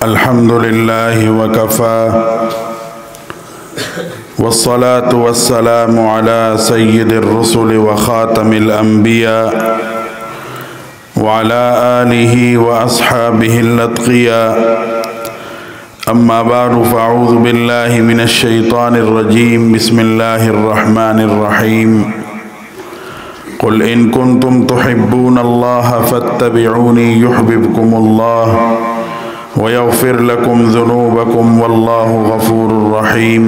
الحمد لله وكفى والصلاة والسلام على سيد الرسل وخاتم الأنبياء وعلى آله وأصحابه الأتقياء. أما بعد فأعوذ بالله من الشيطان الرجيم. بسم الله الرحمن الرحيم. قل إن كنتم تحبون الله فاتبعوني يحببكم الله ويغفر لكم ذنوبكم والله غفور رحيم.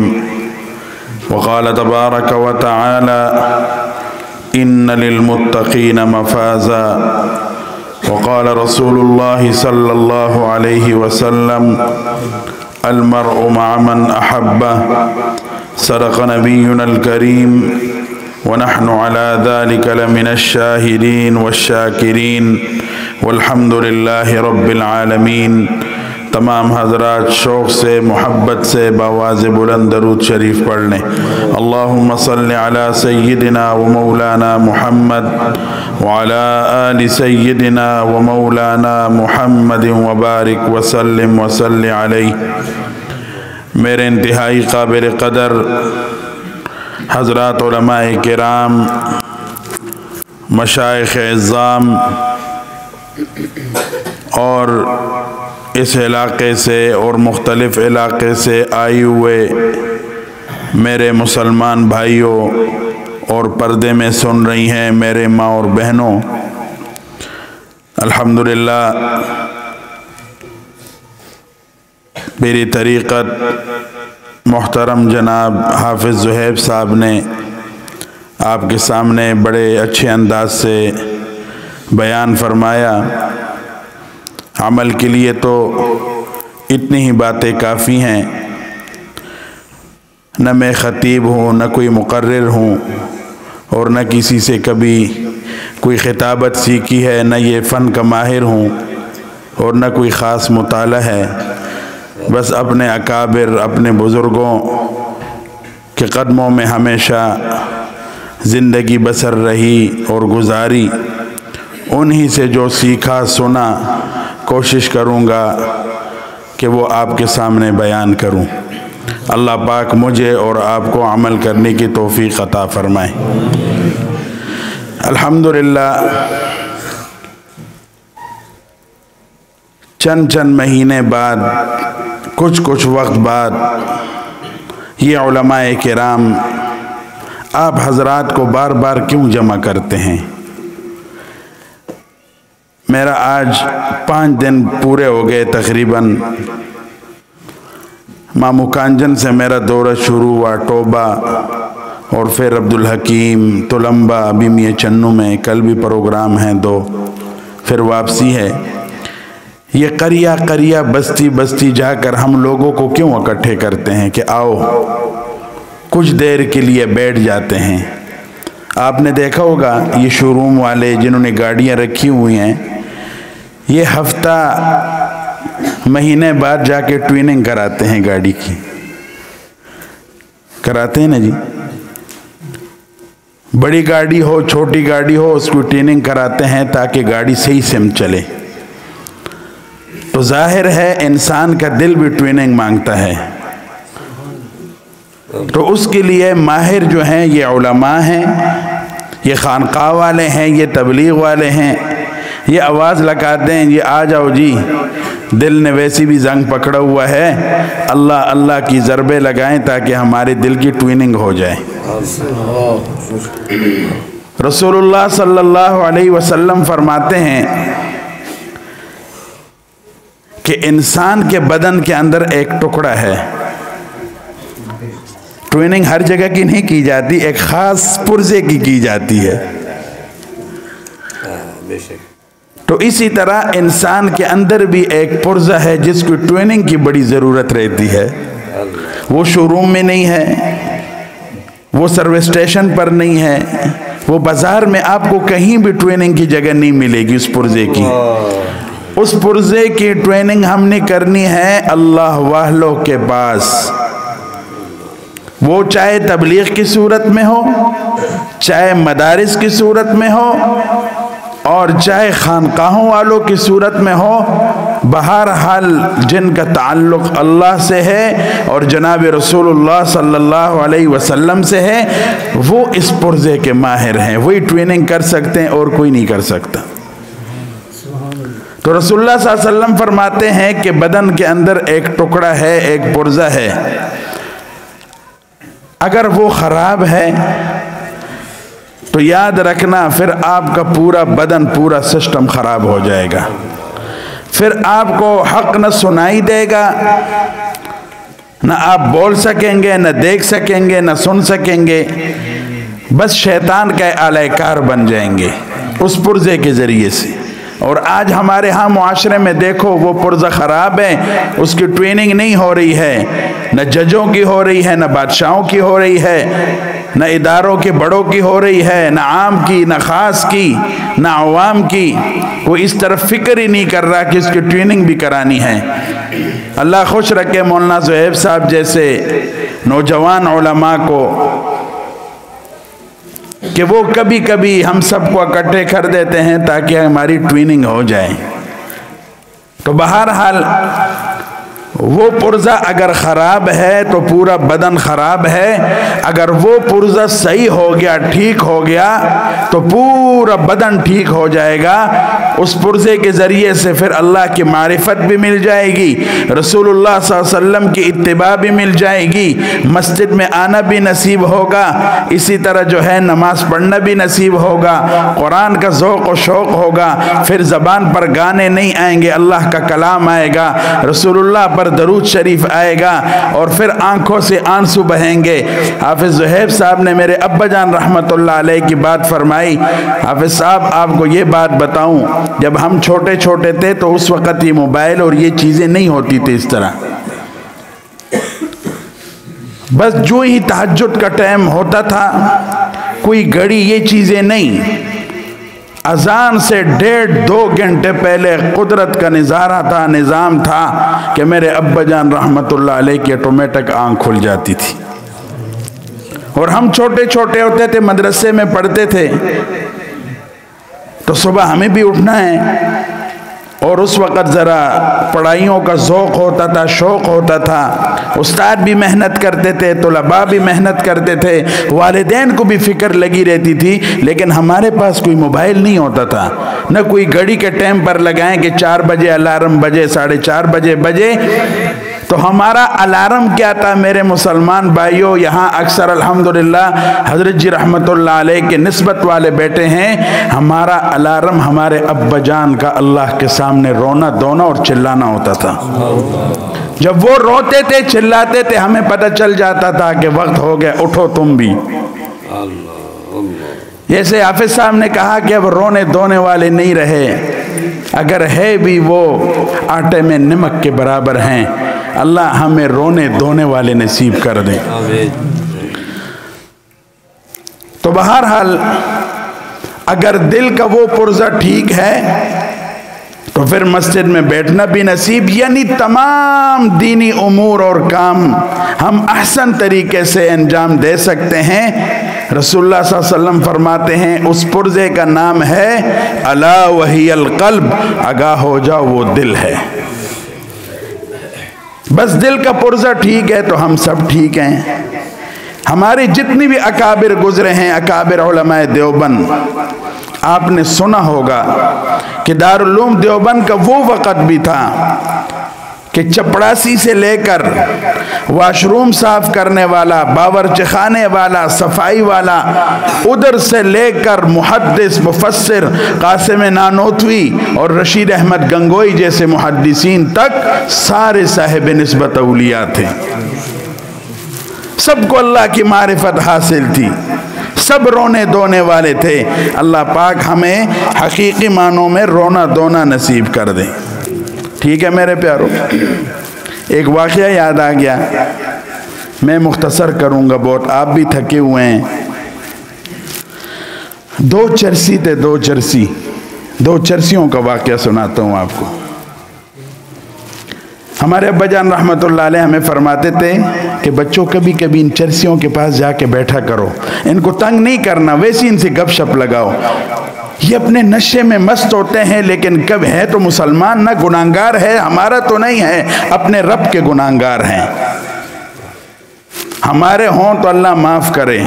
وقال تبارك وتعالى إن للمتقين مفازا. وقال رسول الله صلى الله عليه وسلم المرء مع من أحبه. صدق نبينا الكريم ونحن على ذلك لمن الشاهدين والشاكرين والحمد لله رب العالمین. تمام حضرات شوق سے محبت سے بآواز بلند درود شریف پڑھ لیں. اللہم صل علی سیدنا و مولانا محمد وعلی آل سیدنا و مولانا محمد وبارک وسلم وصلی علیہ. میرے انتہائی قابل قدر حضرات علماء کرام، مشائخ اعظام اور اس علاقے سے اور مختلف علاقے سے آئے ہوئے میرے مسلمان بھائیوں اور پردے میں سن رہی ہیں میرے ماں اور بہنوں، الحمدللہ میری طریقت محترم جناب حافظ زہیب صاحب نے آپ کے سامنے بڑے اچھے انداز سے بیان فرمایا. عمل کے لیے تو اتنی ہی باتیں کافی ہیں. نہ میں خطیب ہوں، نہ کوئی مقرر ہوں، اور نہ کسی سے کبھی کوئی خطابت سیکھی ہے، نہ یہ فن کا ماہر ہوں، اور نہ کوئی خاص مطالعہ ہے. بس اپنے اکابر، اپنے بزرگوں کے قدموں میں ہمیشہ زندگی بسر رہی اور گزاری. انہی سے جو سیکھا سنا کوشش کروں گا کہ وہ آپ کے سامنے بیان کروں. اللہ پاک مجھے اور آپ کو عمل کرنے کی توفیق عطا فرمائے. الحمدللہ چند مہینے بعد، کچھ وقت بعد یہ علماء کرام آپ حضرات کو بار بار کیوں جمع کرتے ہیں؟ میرا آج 5 دن پورے ہو گئے تقریباً. مامو کانجن سے میرا دورہ شروع ہوا، ٹوبہ، اور پھر عبدالحکیم، تلمبہ، ابھی میاں چنو میں کل بھی پروگرام ہیں 2، پھر واپسی ہے. یہ قریہ بستی جا کر ہم لوگوں کو کیوں اکٹھے کرتے ہیں کہ آؤ کچھ دیر کے لیے بیٹھ جاتے ہیں. آپ نے دیکھا ہوگا یہ شو روم والے جنہوں نے گاڑیاں رکھی ہوئی ہیں، یہ ہفتہ مہینے بعد جا کے ٹویننگ کراتے ہیں گاڑی کی. کراتے ہیں نا جی؟ بڑی گاڑی ہو چھوٹی گاڑی ہو اس کو ٹویننگ کراتے ہیں تاکہ گاڑی صحیح سمت چلے. تو ظاہر ہے انسان کا دل بھی ٹویننگ مانگتا ہے. تو اس کے لیے ماہر جو ہیں یہ علماء ہیں، یہ خانقاہ والے ہیں، یہ تبلیغ والے ہیں. یہ آواز لگاتے ہیں یہ آ جاؤ جی، دل نے ویسی بھی زنگ پکڑا ہوا ہے، اللہ اللہ کی ضربے لگائیں تاکہ ہمارے دل کی ٹویننگ ہو جائے. رسول اللہ صلی اللہ علیہ وسلم فرماتے ہیں کہ انسان کے بدن کے اندر ایک ٹکڑا ہے. ٹویننگ ہر جگہ کی نہیں کی جاتی، ایک خاص پرزے کی جاتی ہے. تو اسی طرح انسان کے اندر بھی ایک پرزہ ہے جس کو ٹویننگ کی بڑی ضرورت رہتی ہے. وہ شو روم میں نہیں ہے، وہ سروس اسٹیشن پر نہیں ہے، وہ بازار میں آپ کو کہیں بھی ٹویننگ کی جگہ نہیں ملے گی اس پرزے کی. اس پرزے کی ٹریننگ ہم نے کرنی ہے اللہ والوں کے پاس، وہ چاہے تبلیغ کی صورت میں ہو، چاہے مدارس کی صورت میں ہو، اور چاہے خانقاہوں والوں کی صورت میں ہو، بہرحال جن کا تعلق اللہ سے ہے اور جناب رسول اللہ صلی اللہ علیہ وسلم سے ہے، وہ اس پرزے کے ماہر ہیں، وہی ٹریننگ کر سکتے ہیں اور کوئی نہیں کر سکتا۔ تو رسول اللہ صلی اللہ علیہ وسلم فرماتے ہیں کہ بدن کے اندر ایک ٹکڑا ہے، ایک پرزہ ہے، اگر وہ خراب ہے تو یاد رکھنا پھر آپ کا پورا بدن، پورا سسٹم خراب ہو جائے گا، پھر آپ کو حق نہ سنائی دے گا، نہ آپ بول سکیں گے، نہ دیکھ سکیں گے، نہ سن سکیں گے، بس شیطان کا آلہ کار بن جائیں گے اس پرزے کے ذریعے سے۔ اور آج ہمارے ہاں معاشرے میں دیکھو وہ پرزہ خراب ہے، اس کی ٹریننگ نہیں ہو رہی ہے، نہ ججوں کی ہو رہی ہے، نہ بادشاہوں کی ہو رہی ہے، نہ اداروں کے بڑوں کی ہو رہی ہے، نہ عام کی، نہ خاص کی، نہ عوام کی، کوئی اس طرف فکر ہی نہیں کر رہا کہ اس کی ٹریننگ بھی کرانی ہے۔ اللہ خوش رکھے مولانا زہیب صاحب جیسے نوجوان علماء کو کہ وہ کبھی کبھی ہم سب کو اکٹھے کر دیتے ہیں تاکہ ہماری ٹریننگ ہو جائے۔ تو بہرحال وہ پرزہ اگر خراب ہے تو پورا بدن خراب ہے، اگر وہ پرزہ صحیح ہو گیا، ٹھیک ہو گیا تو پورا بدن ٹھیک ہو جائے گا۔ اس پرزے کے ذریعے سے پھر اللہ کی معرفت بھی مل جائے گی، رسول اللہ صلی اللہ علیہ وسلم کی اتباع بھی مل جائے گی، مسجد میں آنا بھی نصیب ہوگا، اسی طرح جو ہے نماز پڑھنا بھی نصیب ہوگا، قرآن کا ذوق و شوق ہوگا، پھر زبان پر گانے نہیں آئیں گے، اللہ کا کلام آئے گا، رسول اللہ پر درود شریف آئے گا، اور پھر آنکھوں سے آنسو بہیں گے۔ حافظ زہیب صاحب نے میرے ابا جان رحمت اللہ علیہ کی بات فرمائی۔ حافظ صاحب آپ کو یہ بات بتاؤں، جب ہم چھوٹے چھوٹے تھے تو اس وقت یہ موبائل اور یہ چیزیں نہیں ہوتی تھی اس طرح، بس جو ہی تہجد کا ٹائم ہوتا تھا، کوئی گھڑی یہ چیزیں نہیں، اذان سے 1.5-2 گھنٹے پہلے قدرت کا نظارہ تھا، نظام تھا کہ میرے ابا جان رحمت اللہ علیہ کی آٹومیٹک آنکھ کھل جاتی تھی، اور ہم چھوٹے چھوٹے ہوتے تھے، مدرسے میں پڑھتے تھے، تو صبح ہمیں بھی اٹھنا ہے، اور اس وقت ذرا پڑھائیوں کا ذوق ہوتا تھا، شوق ہوتا تھا، استاد بھی محنت کرتے تھے، طلباء بھی محنت کرتے تھے، والدین کو بھی فکر لگی رہتی تھی، لیکن ہمارے پاس کوئی موبائل نہیں ہوتا تھا، نہ کوئی گھڑی کے ٹائم پر لگائیں کہ 4 بجے الارم بجے، 4:30 بجے بجے۔ تو ہمارا الارم کیا تھا میرے مسلمان بھائیوں؟ یہاں اکثر الحمدللہ حضرت جی رحمت اللہ علیہ کے نسبت والے بیٹے ہیں، ہمارا الارم ہمارے ابا جان کا اللہ کے سامنے رونا دھونا اور چلانا ہوتا تھا۔ جب وہ روتے تھے، چلاتے تھے، ہمیں پتہ چل جاتا تھا کہ وقت ہو گیا، اٹھو تم بھی۔ جیسے حافظ صاحب نے کہا کہ اب رونے دھونے والے نہیں رہے، اگر ہے بھی وہ آٹے میں نمک کے برابر ہیں، اللہ ہمیں رونے دھونے والے نصیب کر دیں۔ تو بہرحال اگر دل کا وہ پرزہ ٹھیک ہے تو پھر مسجد میں بیٹھنا بھی نصیب، یعنی تمام دینی امور اور کام ہم احسن طریقے سے انجام دے سکتے ہیں۔ رسول اللہ صلی اللہ علیہ وسلم فرماتے ہیں اس پرزے کا نام ہے الا وہی القلب، آگاہ ہو جاؤ وہ دل ہے۔ بس دل کا پرزہ ٹھیک ہے تو ہم سب ٹھیک ہیں۔ ہمارے جتنی بھی اکابر گزرے ہیں، اکابر علماء دیوبند، آپ نے سنا ہوگا کہ دارالعلوم دیوبند کا وہ وقت بھی تھا کہ چپڑاسی سے لے کر واش روم صاف کرنے والا، باورچی خانے والا، صفائی والا، ادھر سے لے کر محدث مفسر قاسم نانوتوی اور رشید احمد گنگوئی جیسے محدثین تک سارے صاحب نسبت اولیاء تھے۔ سب کو اللہ کی معرفت حاصل تھی، سب رونے دھونے والے تھے۔ اللہ پاک ہمیں حقیقی معنوں میں رونا دھونا نصیب کر دے۔ ٹھیک ہے میرے پیارو، ایک واقعہ یاد آ گیا، میں مختصر کروں گا بہت، آپ بھی تھکے ہوئے ہیں۔ 2 چرسی تھے، 2 چرسی، 2 چرسیوں کا واقعہ سناتا ہوں آپ کو۔ ہمارے ابا جان رحمت اللہ علیہ ہمیں فرماتے تھے کہ بچوں کبھی کبھی ان چرسیوں کے پاس جا کے بیٹھا کرو، ان کو تنگ نہیں کرنا، ویسی ان سے گپ شپ لگاؤ۔ یہ اپنے نشے میں مست ہوتے ہیں، لیکن کب ہے تو مسلمان نہ گناہگار ہے، ہمارا تو نہیں ہے، اپنے رب کے گناہگار ہیں۔ ہمارے ہوں تو اللہ معاف کرے،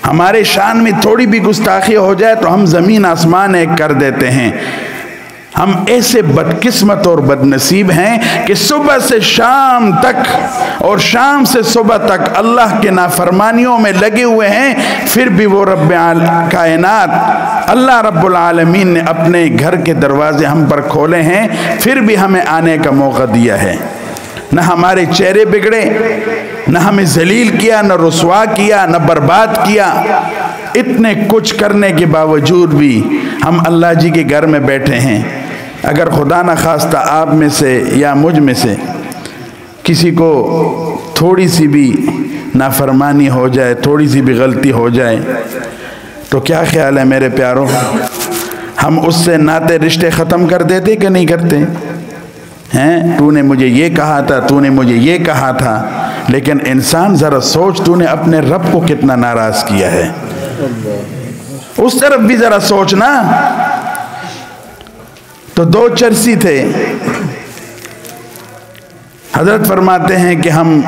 ہمارے شان میں تھوڑی بھی گستاخی ہو جائے تو ہم زمین آسمان ایک کر دیتے ہیں۔ ہم ایسے بدقسمت اور بدنصیب ہیں کہ صبح سے شام تک اور شام سے صبح تک اللہ کے نافرمانیوں میں لگے ہوئے ہیں، پھر بھی وہ رب کائنات اللہ رب العالمین نے اپنے گھر کے دروازے ہم پر کھولے ہیں، پھر بھی ہمیں آنے کا موقع دیا ہے۔ نہ ہمارے چہرے بگڑے، نہ ہمیں ذلیل کیا، نہ رسوا کیا، نہ برباد کیا۔ اتنے کچھ کرنے کے باوجود بھی ہم اللہ جی کے گھر میں بیٹھے ہیں۔ اگر خدا نہ خواستہ آپ میں سے یا مجھ میں سے کسی کو تھوڑی سی بھی نافرمانی ہو جائے، تھوڑی سی بھی غلطی ہو جائے، تو کیا خیال ہے میرے پیاروں، ہم اس سے ناطے رشتے ختم کر دیتے کہ نہیں کرتے ہیں؟ تو نے مجھے یہ کہا تھا، تو نے مجھے یہ کہا تھا، لیکن انسان ذرا سوچ، تو نے اپنے رب کو کتنا ناراض کیا ہے، اس طرف بھی ذرا سوچنا۔ تو دو چرسی تھے، حضرت فرماتے ہیں کہ ہم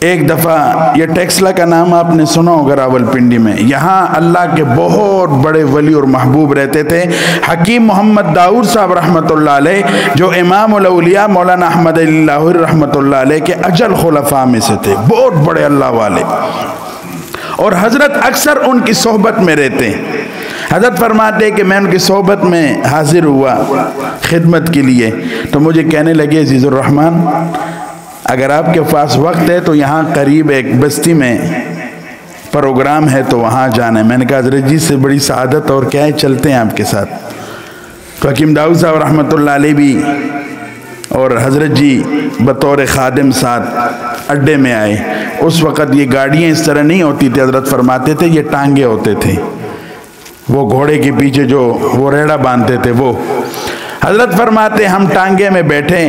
ایک دفعہ، یہ ٹیکسلا کا نام آپ نے سنا ہوگا راولپنڈی میں، یہاں اللہ کے بہت بڑے ولی اور محبوب رہتے تھے، حکیم محمد داؤد صاحب رحمۃ اللہ علیہ، جو امام الاولیاء مولانا احمد علی لاہوری رحمۃ اللہ علیہ کے اجل خلفاء میں سے تھے، بہت بڑے اللہ والے، اور حضرت اکثر ان کی صحبت میں رہتے ہیں۔ حضرت فرماتے ہیں کہ میں ان کی صحبت میں حاضر ہوا خدمت کے لیے، تو مجھے کہنے لگے عزیز الرحمن، اگر آپ کے پاس وقت ہے تو یہاں قریب ایک بستی میں پروگرام ہے تو وہاں جانا ہے۔ میں نے کہا حضرت جی سے بڑی سعادت، اور کیا ہے، چلتے ہیں آپ کے ساتھ۔ تو حکیم داؤد صاحب رحمۃ اللہ علیہ بھی اور حضرت جی بطور خادم ساتھ اڈے میں آئے۔ اس وقت یہ گاڑیاں اس طرح نہیں ہوتی تھی، حضرت فرماتے تھے یہ ٹانگے ہوتے تھے، وہ گھوڑے کے پیچھے جو وہ ریڑا باندھتے تھے وہ۔ حضرت فرماتے ہم ٹانگے میں بیٹھے،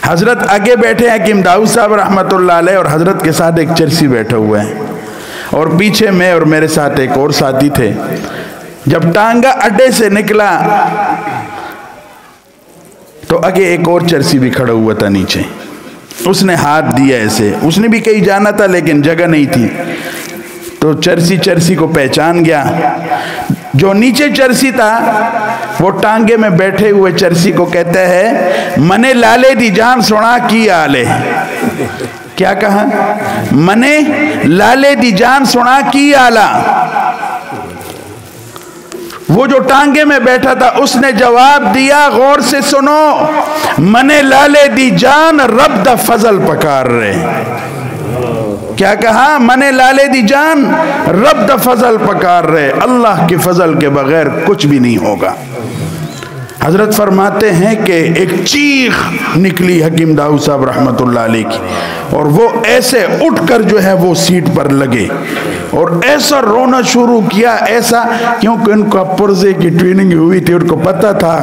حضرت آگے بیٹھے حکیم داؤد صاحب رحمۃ اللہ علیہ، اور حضرت کے ساتھ ایک چرسی بیٹھا ہوا ہے، اور پیچھے میں اور میرے ساتھ ایک اور ساتھی تھے۔ جب ٹانگا اڈے سے نکلا تو آگے ایک اور چرسی بھی کھڑا ہوا تھا نیچے، اس نے ہاتھ دیا ایسے، اس نے بھی کہیں جانا تھا لیکن جگہ نہیں تھی، تو چرسی کو پہچان گیا۔ جو نیچے چرسی تھا وہ ٹانگے میں بیٹھے ہوئے چرسی کو کہتا ہے، منے لالے دی جان سنا کی آلے۔ کیا کہا؟ منے لالے دی جان سنا کی آلہ۔ وہ جو ٹانگے میں بیٹھا تھا اس نے جواب دیا، غور سے سنو، منے لالے دی جان رب دا فضل پکار رہے۔ کیا کہا؟ منے لالے دی جان رب دا فضل پکار رہے، اللہ کے فضل کے بغیر کچھ بھی نہیں ہوگا۔ حضرت فرماتے ہیں کہ ایک چیخ نکلی حکیم داؤد صاحب رحمۃ اللہ علیہ کی، اور وہ ایسے اٹھ کر جو ہے وہ سیٹ پر لگے اور ایسا رونا شروع کیا، ایسا، کیونکہ ان کو پرزے کی ٹریننگ ہوئی تھی، ان کو پتہ تھا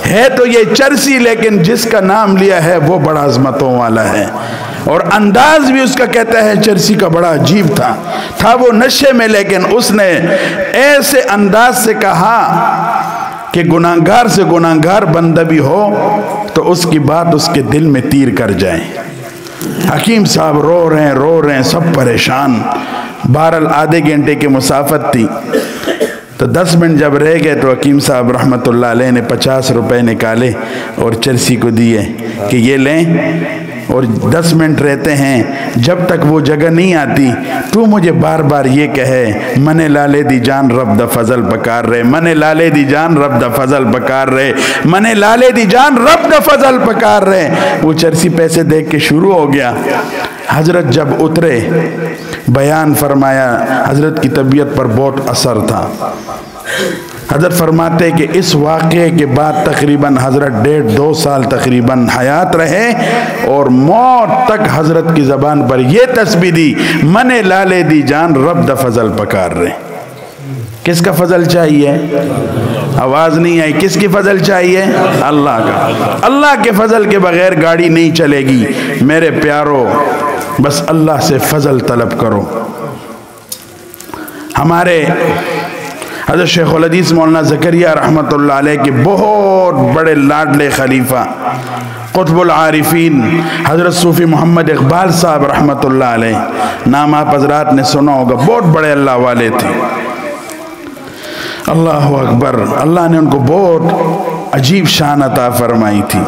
ہے تو یہ چرسی، لیکن جس کا نام لیا ہے وہ بڑا عظمتوں والا ہے، اور انداز بھی اس کا کہتا ہے چرسی کا بڑا عجیب تھا وہ نشے میں، لیکن اس نے ایسے انداز سے کہا کہ گناہگار سے گناہگار بندہ بھی ہو تو اس کی بات اس کے دل میں تیر کر جائے۔ حکیم صاحب رو رہے ہیں، سب پریشان۔ بہرحال آدھے گھنٹے کی مسافت تھی، تو 10 منٹ جب رہ گئے تو حکیم صاحب رحمۃ اللہ علیہ نے 50 روپے نکالے اور چرسی کو دیے کہ یہ لیں، اور 10 منٹ رہتے ہیں، جب تک وہ جگہ نہیں آتی تو مجھے بار بار یہ کہے، منے لالے دی جان رب دا فضل پکار رہے، منے لالے دی جان رب دا فضل پکار رہے، منے لالے دی جان رب دا فضل پکار رہے۔ وہ چرسی پیسے دیکھ کے شروع ہو گیا۔ حضرت جب اترے، بیان فرمایا، حضرت کی طبیعت پر بہت اثر تھا۔ حضرت فرماتے کہ اس واقعے کے بعد تقریباً حضرت 1.5-2 سال تقریباً حیات رہے، اور موت تک حضرت کی زبان پر یہ تسبیح دی، منے لالے دی جان رب دا فضل پکار رہے۔ کس کا فضل چاہیے؟ آواز نہیں آئی، کس کی فضل چاہیے؟ اللہ کا۔ اللہ کے فضل کے بغیر گاڑی نہیں چلے گی میرے پیارو، بس اللہ سے فضل طلب کرو۔ ہمارے حضرت شیخ الحدیث مولانا زکریہ رحمۃ اللہ علیہ کے بہت بڑے لاڈلے خلیفہ قطب العارفین حضرت صوفی محمد اقبال صاحب رحمۃ اللہ علیہ، نام آپ حضرات نے سنا ہوگا، بہت بڑے اللہ والے تھے۔ اللہ اکبر، اللہ نے ان کو بہت عجیب شان عطا فرمائی تھی۔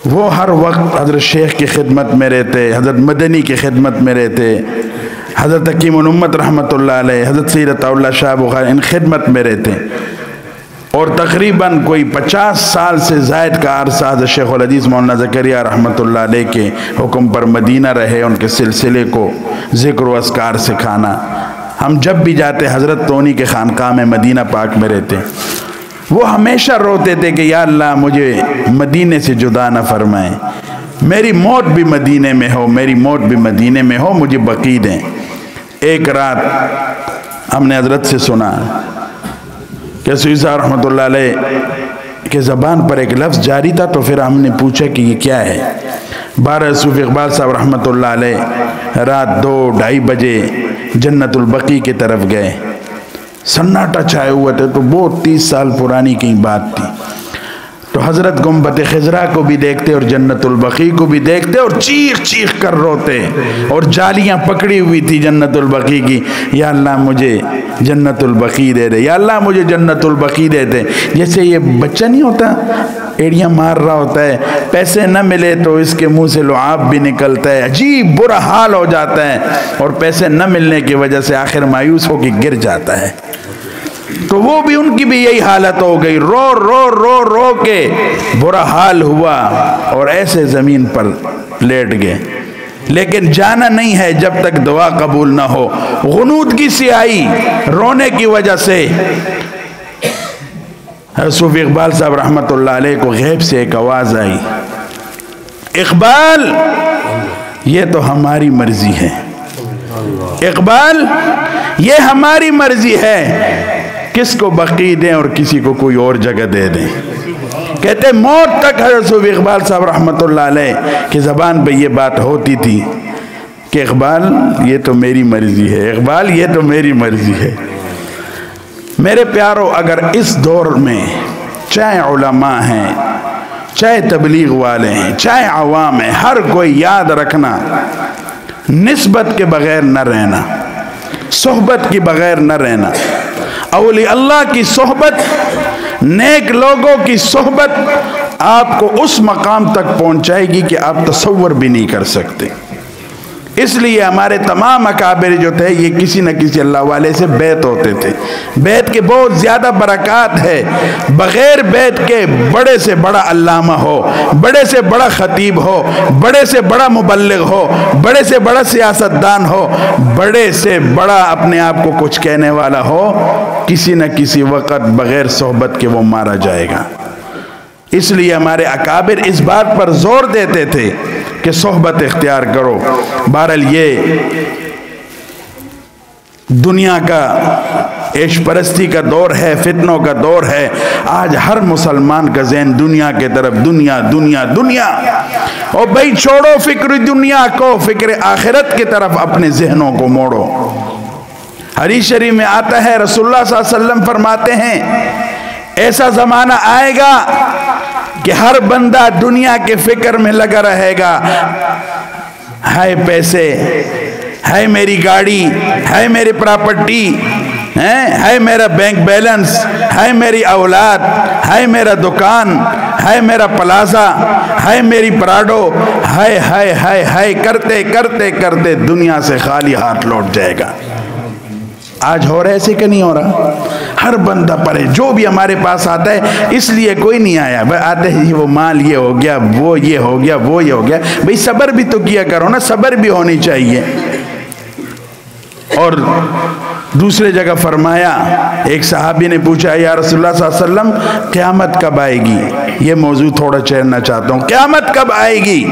وہ ہر وقت حضرت شیخ کی خدمت میں رہتے، حضرت مدنی کی خدمت میں رہتے، حضرت حکیم الامت رحمۃ اللہ علیہ، حضرت سید عطا اللہ شاہ بخاری ان خدمت میں رہتے، اور تقریباً کوئی 50 سال سے زائد کا عرصہ حضرت شیخ الحدیث مولانا زکریہ رحمۃ اللہ علیہ کے حکم پر مدینہ رہے، ان کے سلسلے کو ذکر و اذکار سکھانا۔ ہم جب بھی جاتے حضرت تو انہی کے خانقاہ میں مدینہ پاک میں رہتے۔ وہ ہمیشہ روتے تھے کہ یا اللہ مجھے مدینے سے جدا نہ فرمائیں، میری موت بھی مدینے میں ہو، میری موت بھی مدینے میں ہو، مجھے بقی دیں۔ ایک رات ہم نے حضرت سے سنا کہ صوفی صاحب رحمۃ اللہ علیہ کے زبان پر ایک لفظ جاری تھا، تو پھر ہم نے پوچھا کہ یہ کیا ہے۔ 12 صوفی اقبال صاحب رحمۃ اللہ علیہ رات 2-2:30 بجے جنت البقیع کی طرف گئے، سناٹا چھائے ہوئے تھے، تو بہت 30 سال پرانی کی بات تھی۔ تو حضرت گنبد خضرا کو بھی دیکھتے اور جنت البقیع کو بھی دیکھتے اور چیخ چیخ کر روتے، اور جالیاں پکڑی ہوئی تھی جنت البقیع کی، یا اللہ مجھے جنت البقیع دے دے، یا اللہ مجھے جنت البقیع دے دے۔ جیسے یہ بچہ نہیں ہوتا ایڑیاں مار رہا ہوتا ہے، پیسے نہ ملے تو اس کے منہ سے لعاب بھی نکلتا ہے، عجیب برا حال ہو جاتا ہے، اور پیسے نہ ملنے کی وجہ سے آخر مایوس ہو کے گر جاتا ہے۔ تو وہ بھی ان کی بھی یہی حالت ہو گئی، رو رو رو رو کے برا حال ہوا اور ایسے زمین پر لیٹ گئے۔ لیکن جانا نہیں ہے جب تک دعا قبول نہ ہو۔ غنودگی سے آئی رونے کی وجہ سے۔ صوفی اقبال صاحب رحمۃ اللہ علیہ کو غیب سے ایک آواز آئی، اقبال یہ تو ہماری مرضی ہے، اقبال یہ ہماری مرضی ہے، کس کو بقیع دیں اور کسی کو کوئی اور جگہ دے دیں۔ کہتے موت تک حضرت صوفی اقبال صاحب رحمۃ اللہ علیہ کی زبان پہ یہ بات ہوتی تھی کہ اقبال یہ تو میری مرضی ہے، اقبال یہ تو میری مرضی ہے۔ میرے پیارو، اگر اس دور میں چاہے علماء ہیں، چاہے تبلیغ والے ہیں، چاہے عوام ہیں، ہر کوئی یاد رکھنا نسبت کے بغیر نہ رہنا، صحبت کے بغیر نہ رہنا۔ اولیاء اللہ کی صحبت، نیک لوگوں کی صحبت آپ کو اس مقام تک پہنچائے گی کہ آپ تصور بھی نہیں کر سکتے۔ اس لیے ہمارے تمام اکابر جو تھے یہ کسی نہ کسی اللہ والے سے بیعت ہوتے تھے۔ بیعت کے بہت زیادہ برکات ہے، بغیر بیعت کے بڑے سے بڑا علامہ ہو، بڑے سے بڑا خطیب ہو، بڑے سے بڑا مبلغ ہو، بڑے سے بڑا سیاستدان ہو، بڑے سے بڑا اپنے آپ کو کچھ کہنے والا ہو، کسی نہ کسی وقت بغیر صحبت کے وہ مارا جائے گا۔ اس لیے ہمارے اکابر اس بات پر زور دیتے تھے کہ صحبت اختیار کرو۔ بہرحال یہ دنیا کا عیش پرستی کا دور ہے، فتنوں کا دور ہے۔ آج ہر مسلمان کا ذہن دنیا کے طرف، دنیا دنیا دنیا۔ اور بھائی چھوڑو فکر دنیا کو، فکر آخرت کی طرف اپنے ذہنوں کو موڑو۔ حدیث شریف میں آتا ہے، رسول اللہ صلی اللہ علیہ وسلم فرماتے ہیں ایسا زمانہ آئے گا کہ ہر بندہ دنیا کے فکر میں لگا رہے گا، ہائے پیسے، ہائے میری گاڑی، ہائے میری پراپرٹی، ہائے میرا بینک بیلنس، ہائے میری اولاد، ہائے میرا دکان، ہائے میرا پلازا، ہائے میری پراڈو، ہائے ہائے ہائے ہائے کرتے کرتے کرتے دنیا سے خالی ہاتھ لوٹ جائے گا۔ آج ہو رہا ہے ایسے کہ نہیں ہو رہا؟ ہر بندہ پڑے، جو بھی ہمارے پاس آتا ہے اس لیے کوئی نہیں آیا بھائی آتے ہی وہ مال یہ ہو گیا، وہ یہ ہو گیا، وہ یہ ہو گیا۔ بھائی صبر بھی تو کیا کرو نا، صبر بھی ہونی چاہیے۔ اور دوسرے جگہ فرمایا، ایک صحابی نے پوچھا یا رسول اللہ صلی اللہ علیہ وسلم قیامت کب آئے گی؟ یہ موضوع تھوڑا چھیڑنا چاہتا ہوں، قیامت کب آئے گی؟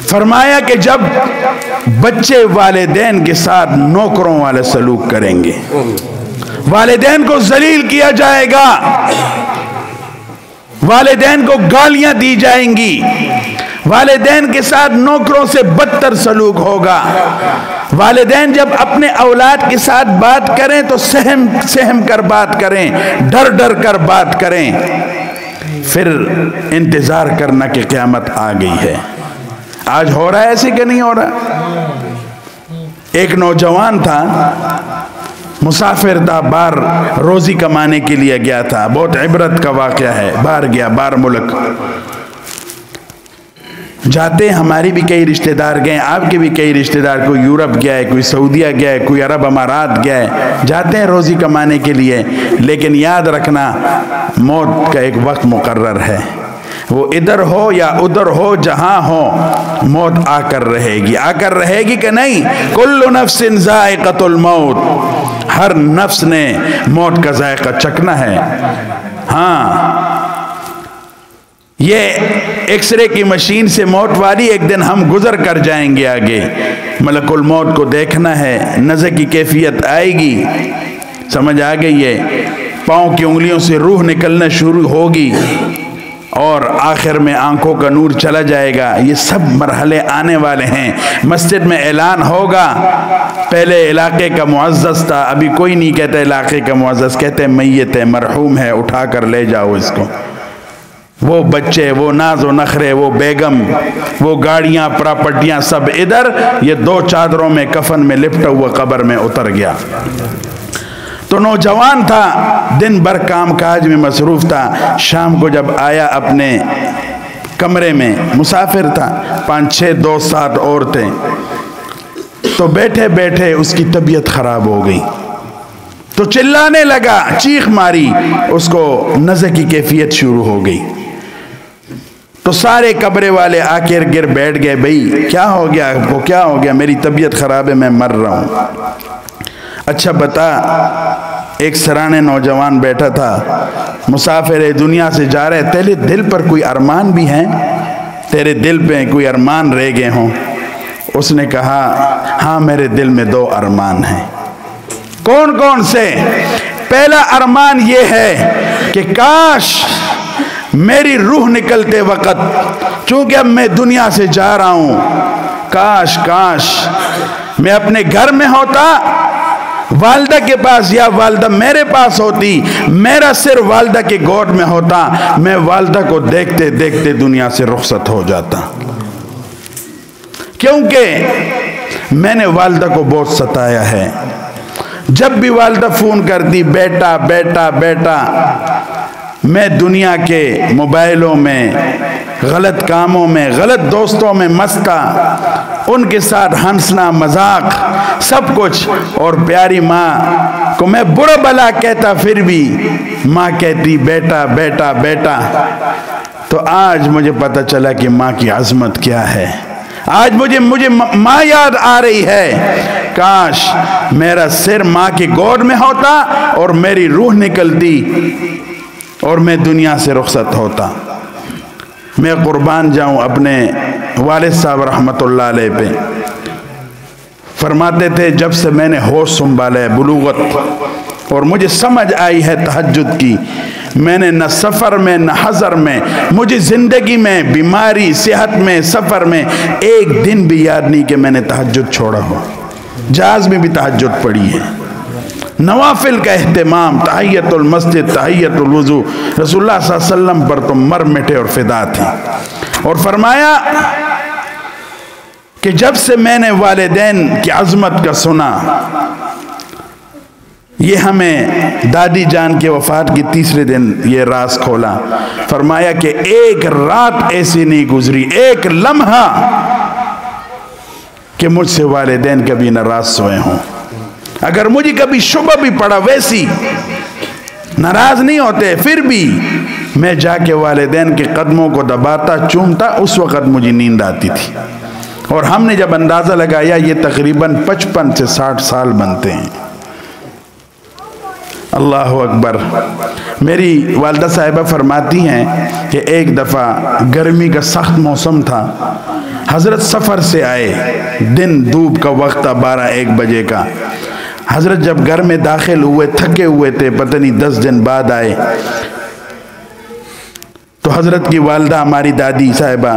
فرمایا کہ جب بچے والدین کے ساتھ نوکروں والے سلوک کریں گے، والدین کو ذلیل کیا جائے گا، والدین کو گالیاں دی جائیں گی، والدین کے ساتھ نوکروں سے بدتر سلوک ہوگا۔ والدین جب اپنے اولاد کے ساتھ بات کریں تو سہم سہم کر بات کریں، ڈر ڈر کر بات کریں، پھر انتظار کرنا کہ قیامت آ گئی ہے۔ آج ہو رہا ہے ایسے کہ نہیں ہو رہا؟ ایک نوجوان تھا، مسافر تھا، باہر روزی کمانے کے لیے گیا تھا، بہت عبرت کا واقعہ ہے، باہر گیا، باہر ملک جاتے، ہماری بھی کئی رشتہ دار گئے، آپ کے بھی کئی رشتہ دار، کوئی یورپ گیا ہے، کوئی سعودیہ گیا ہے، کوئی عرب امارات گیا ہے، جاتے ہیں روزی کمانے کے لیے، لیکن یاد رکھنا موت کا ایک وقت مقرر ہے، وہ ادھر ہو یا ادھر ہو، جہاں ہو موت آ کر رہے گی، آ کر رہے گی کہ نہیں؟ کل نفس ذائقۃ الموت، ہر نفس نے موت کا ذائقہ چکھنا ہے۔ ہاں، یہ ایکس رے کی مشین سے موت والی ایک دن ہم گزر کر جائیں گے، آگے ملک الموت کو دیکھنا ہے، نظر کی کیفیت آئے گی، سمجھ آ گئی ہے، پاؤں کی انگلیوں سے روح نکلنا شروع ہوگی اور آخر میں آنکھوں کا نور چلا جائے گا۔ یہ سب مرحلے آنے والے ہیں۔ مسجد میں اعلان ہوگا، پہلے علاقے کا معزز تھا، ابھی کوئی نہیں کہتا علاقے کا معزز، کہتے میت ہے، مرحوم ہے، اٹھا کر لے جاؤ اس کو۔ وہ بچے، وہ ناز و نخرے، وہ بیگم، وہ گاڑیاں، پراپرٹیاں سب ادھر، یہ دو چادروں میں کفن میں لپٹا ہوا قبر میں اتر گیا۔ تو نوجوان تھا، دن بھر کام کاج میں مصروف تھا، شام کو جب آیا اپنے کمرے میں، مسافر تھا، 5-6 دوست ساتھ اور تھے، تو بیٹھے بیٹھے اس کی طبیعت خراب ہو گئی، تو چلانے لگا، چیخ ماری، اس کو نزع کی کیفیت شروع ہو گئی۔ تو سارے کمرے والے آ کے گر بیٹھ گئے، بھئی کیا ہو گیا آپ کو، کیا ہو گیا؟ میری طبیعت خراب ہے، میں مر رہا ہوں۔ اچھا بتا، ایک سرانے نوجوان بیٹھا تھا، مسافر دنیا سے جا رہے، تیرے دل پر کوئی ارمان بھی ہیں؟ تیرے دل پہ کوئی ارمان رہ گئے ہوں؟ اس نے کہا ہاں، میرے دل میں 2 ارمان ہیں۔ کون کون سے؟ پہلا ارمان یہ ہے کہ کاش میری روح نکلتے وقت، چونکہ اب میں دنیا سے جا رہا ہوں، کاش میں اپنے گھر میں ہوتا، والدہ کے پاس، یا والدہ میرے پاس ہوتی، میرا سر والدہ کے گود میں ہوتا، میں والدہ کو دیکھتے دیکھتے دنیا سے رخصت ہو جاتا، کیونکہ میں نے والدہ کو بہت ستایا ہے۔ جب بھی والدہ فون کرتی، بیٹا بیٹا بیٹا، میں دنیا کے موبائلوں میں، غلط کاموں میں، غلط دوستوں میں مست تھا، ان کے ساتھ ہنسنا، مذاق، سب کچھ، اور پیاری ماں کو میں برا بلا کہتا، پھر بھی ماں کہتی بیٹا بیٹا بیٹا۔ تو آج مجھے پتہ چلا کہ ماں کی عظمت کیا ہے، آج مجھے ماں یاد آ رہی ہے، کاش میرا سر ماں کی گود میں ہوتا اور میری روح نکلتی اور میں دنیا سے رخصت ہوتا۔ میں قربان جاؤں اپنے والد صاحب رحمت اللہ علیہ پہ، فرماتے تھے جب سے میں نے ہوش سنبھالا ہے، بلوغت، اور مجھے سمجھ آئی ہے تہجد کی، میں نے نہ سفر میں نہ حضر میں، مجھے زندگی میں، بیماری، صحت میں، سفر میں ایک دن بھی یاد نہیں کہ میں نے تہجد چھوڑا ہو۔ جہاز میں بھی تہجد پڑھی ہے، نوافل کا اہتمام، تحیت المسجد، تحیت الوضو، رسول اللہ صلی اللہ علیہ وسلم پر تو مر مٹے اور فدا تھی۔ اور فرمایا کہ جب سے میں نے والدین کی عظمت کا سنا، یہ ہمیں دادی جان کے وفات کی تیسرے دن یہ راز کھولا، فرمایا کہ ایک رات ایسی نہیں گزری، ایک لمحہ کہ مجھ سے والدین کبھی ناراض سوئے ہوں۔ اگر مجھے کبھی شبہ بھی پڑا، ویسی ناراض نہیں ہوتے، پھر بھی میں جا کے والدین کے قدموں کو دباتا، چومتا، اس وقت مجھے نیند آتی تھی۔ اور ہم نے جب اندازہ لگایا، یہ تقریباً 55 سے 60 سال بنتے ہیں۔ اللہ اکبر۔ میری والدہ صاحبہ فرماتی ہیں کہ ایک دفعہ گرمی کا سخت موسم تھا، حضرت سفر سے آئے، دن دھوپ کا وقت تھا، 12-1 بجے کا۔ حضرت جب گھر میں داخل ہوئے، تھکے ہوئے تھے، پتہ نہیں 10 دن بعد آئے، تو حضرت کی والدہ ہماری دادی صاحبہ